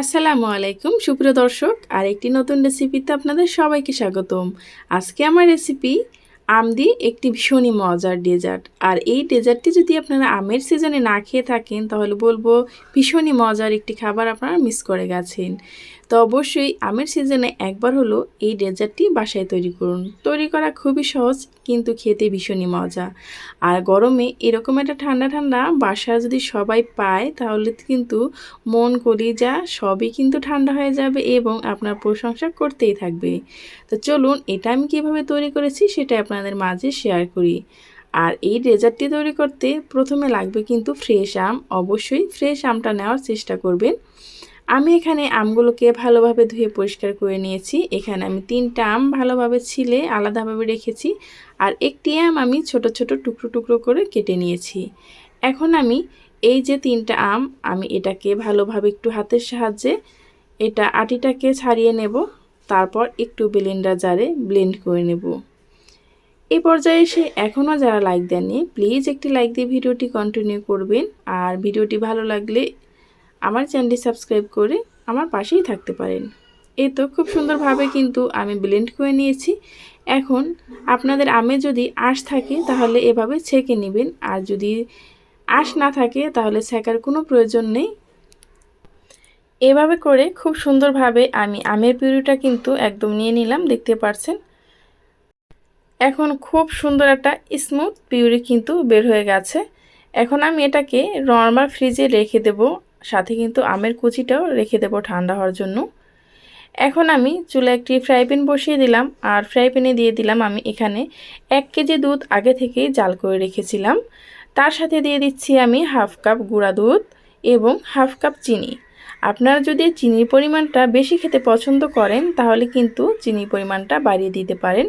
আসসালামু আলাইকুম সুপ্রিয় দর্শক, আরেকটি নতুন রেসিপিতে আপনাদের সবাইকে স্বাগতম। আজকে আমার রেসিপি আম দিয়ে একটি ভীষণই মজার ডেজার্ট। আর এই ডেজার্টটি যদি আপনারা আমের সিজনে না খেয়ে থাকেন তাহলে বলবো ভীষণই মজার একটি খাবার আপনারা মিস করে গেছেন। তো অবশ্যই আমের সিজনে একবার হলো এই ডেজার্টটি বাসায় তৈরি করুন। তৈরি করা খুবই সহজ, কিন্তু খেতে ভীষণই মজা। আর গরমে এরকম একটা ঠান্ডা ঠান্ডা বাসা যদি সবাই পায় তাহলে কিন্তু মন কলিজা সবই কিন্তু ঠান্ডা হয়ে যাবে এবং আপনার প্রশংসা করতেই থাকবে। তো চলুন এটা আমি কীভাবে তৈরি করেছি সেটা আপনাদের মাঝে শেয়ার করি। আর এই ডেজার্টটি তৈরি করতে প্রথমে লাগবে কিন্তু ফ্রেশ আম। অবশ্যই ফ্রেশ আমটা নেওয়ার চেষ্টা করবেন। আমি এখানে আমগুলোকে ভালোভাবে ধুয়ে পরিষ্কার করে নিয়েছি। এখানে আমি 3টা আম ভালোভাবে ছিলে আলাদাভাবে রেখেছি, আর একটি আম আমি ছোট ছোট টুকরো টুকরো করে কেটে নিয়েছি। এখন আমি এই যে 3টা আম, আমি এটাকে ভালোভাবে একটু হাতের সাহায্যে এটা আটিটাকে ছাড়িয়ে নেব। তারপর একটু ব্লেন্ডার জারে ব্লেন্ড করে নেব। এই পর্যায়ে এসে এখনও যারা লাইক দেননি প্লিজ একটি লাইক দিয়ে ভিডিওটি কন্টিনিউ করবেন। আর ভিডিওটি ভালো লাগলে আমার চ্যানেলটি সাবস্ক্রাইব করে আমার পাশেই থাকতে পারেন। এই তো খুব সুন্দরভাবে কিন্তু আমি ব্লেন্ড করে নিয়েছি। এখন আপনাদের আমে যদি আঁশ থাকে তাহলে এভাবে ছেঁকে নেবেন, আর যদি আঁশ না থাকে তাহলে ছেঁকার কোনো প্রয়োজন নেই। এভাবে করে খুব সুন্দরভাবে আমি আমের পিউরিটা কিন্তু একদম নিয়ে নিলাম, দেখতে পাচ্ছেন। এখন খুব সুন্দর একটা স্মুথ পিউরি কিন্তু বের হয়ে গেছে। এখন আমি এটাকে নরমাল ফ্রিজে রেখে দেব, সাথে কিন্তু আমের কুচিটাও রেখে দেব ঠান্ডা হওয়ার জন্য। এখন আমি চুলায় একটি ফ্রাই প্যান বসিয়ে দিলাম, আর ফ্রাই প্যানে দিয়ে দিলাম আমি এখানে 1 কেজি দুধ আগে থেকেই জাল করে রেখেছিলাম। তার সাথে দিয়ে দিচ্ছি আমি হাফ কাপ গুঁড়া দুধ এবং হাফ কাপ চিনি। আপনারা যদি চিনির পরিমাণটা বেশি খেতে পছন্দ করেন তাহলে কিন্তু চিনির পরিমাণটা বাড়িয়ে দিতে পারেন,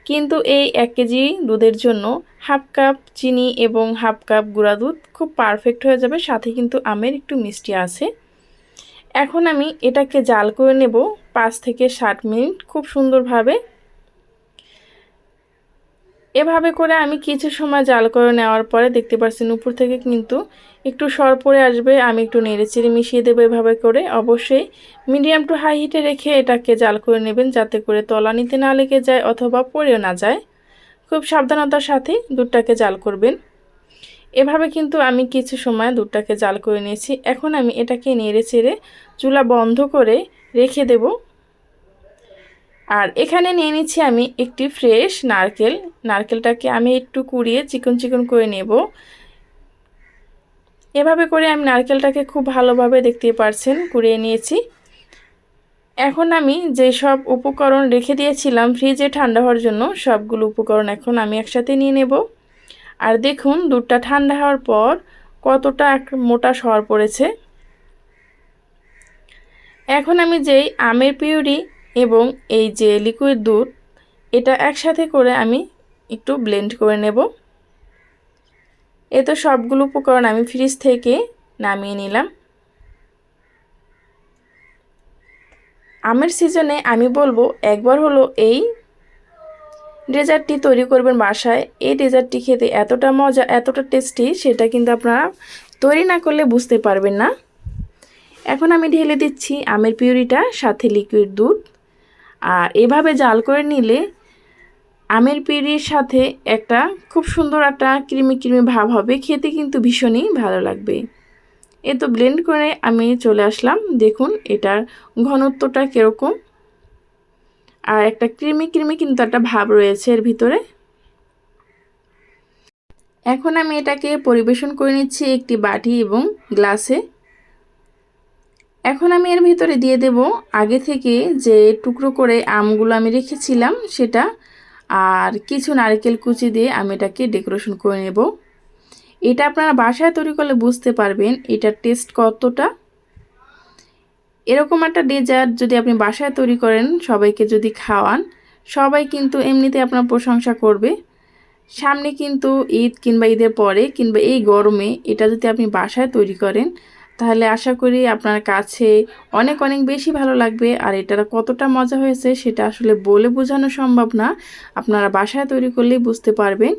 কিন্তু এই 1 কেজি দুধের জন্য হাফ কাপ চিনি এবং হাফ কাপ গুঁড়া দুধ খুব পারফেক্ট হয়ে যাবে। সাথে কিন্তু আমের একটু মিষ্টি আছে। এখন আমি এটাকে জাল করে নেব 5 থেকে 7 মিনিট খুব সুন্দরভাবে। এভাবে করে আমি কিছু সময় জাল করে নেওয়ার পরে দেখতে পাচ্ছেন উপর থেকে কিন্তু একটু সর পড়ে আসবে। আমি একটু নেড়েচেড়ে মিশিয়ে দেবো এভাবে করে। অবশ্যই মিডিয়াম টু হাই হিটে রেখে এটাকে জাল করে নেবেন, যাতে করে তলানিতে না লেগে যায় অথবা পড়েও না যায়। খুব সাবধানতার সাথে দুধটাকে জাল করবেন। এভাবে কিন্তু আমি কিছু সময় দুধটাকে জাল করে নিয়েছি। এখন আমি এটাকে নেড়েচেড়ে চুলা বন্ধ করে রেখে দেব। আর এখানে নিয়ে নিচ্ছি আমি একটি ফ্রেশ নারকেল। নারকেলটাকে আমি একটু কুড়িয়ে চিকন চিকন করে নেব। এভাবে করে আমি নারকেলটাকে খুব ভালোভাবে দেখতে পাচ্ছেন কুড়িয়ে নিয়েছি। এখন আমি যে সব উপকরণ রেখে দিয়েছিলাম ফ্রিজে ঠান্ডা হওয়ার জন্য, সবগুলো উপকরণ এখন আমি একসাথে নিয়ে নেব। আর দেখুন দুধটা ঠান্ডা হওয়ার পর কতটা মোটা সর পড়েছে। এখন আমি যেই আমের পিউরি এবং এই যে লিকুইড দুধ, এটা একসাথে করে আমি একটু ব্লেন্ড করে নেব। এ তো সবগুলো উপকরণ আমি ফ্রিজ থেকে নামিয়ে নিলাম। আমের সিজনে আমি বলবো একবার হলো এই ডেজার্টটি তৈরি করবেন বাসায়। এই ডেজার্টটি খেতে এতটা মজা, এতটা টেস্টি, সেটা কিন্তু আপনারা তৈরি না করলে বুঝতে পারবেন না। এখন আমি ঢেলে দিচ্ছি আমের পিউরিটা সাথে লিকুইড দুধ। আর এভাবে জাল করে নিলে আমের পিউরির সাথে একটা খুব সুন্দর একটা ক্রিমি ক্রিমি ভাব হবে, খেতে কিন্তু ভীষণই ভালো লাগবে। এ তো ব্লেন্ড করে আমি চলে আসলাম। দেখুন এটার ঘনত্বটা কীরকম, আর একটা ক্রিমি ক্রিমি কিন্তু একটা ভাব রয়েছে এর ভিতরে। এখন আমি এটাকে পরিবেশন করে নিচ্ছি একটি বাটি এবং গ্লাসে। এখন আমি এর ভিতরে দিয়ে দেব আগে থেকে যে টুকরো করে আমগুলো আমি রেখেছিলাম সেটা, আর কিছু নারকেল কুচি দিয়ে আমি এটাকে ডেকোরেশন করে নেব। এটা আপনারা বাসায় তৈরি করলে বুঝতে পারবেন এটার টেস্ট কতটা। এরকম একটা ডেজার্ট যদি আপনি বাসায় তৈরি করেন, সবাইকে যদি খাওয়ান, সবাই কিন্তু এমনিতে আপনার প্রশংসা করবে। সামনে কিন্তু ঈদ কিংবা ঈদের পরে কিংবা এই গরমে এটা যদি আপনি বাসায় তৈরি করেন তাহলে আশা করি আপনার কাছে অনেক অনেক বেশি ভালো লাগবে। আর এটার কতটা মজা হয়েছে সেটা আসলে বলে বোঝানো সম্ভব না, আপনারা বাসায় তৈরি করলেই বুঝতে পারবেন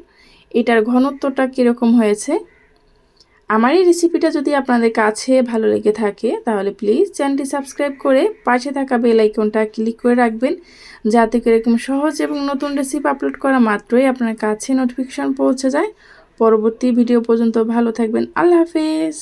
এটার ঘনত্বটা কীরকম হয়েছে। আমার এই রেসিপিটা যদি আপনাদের কাছে ভালো লেগে থাকে তাহলে প্লিজ চ্যানেলটি সাবস্ক্রাইব করে পাশে থাকা বেল আইকনটা ক্লিক করে রাখবেন, যাতে করে এরকম সহজ এবং নতুন রেসিপি আপলোড করা মাত্রই আপনার কাছে নোটিফিকেশন পৌঁছে যায়। পরবর্তী ভিডিও পর্যন্ত ভালো থাকবেন। আল্লাহ হাফেজ।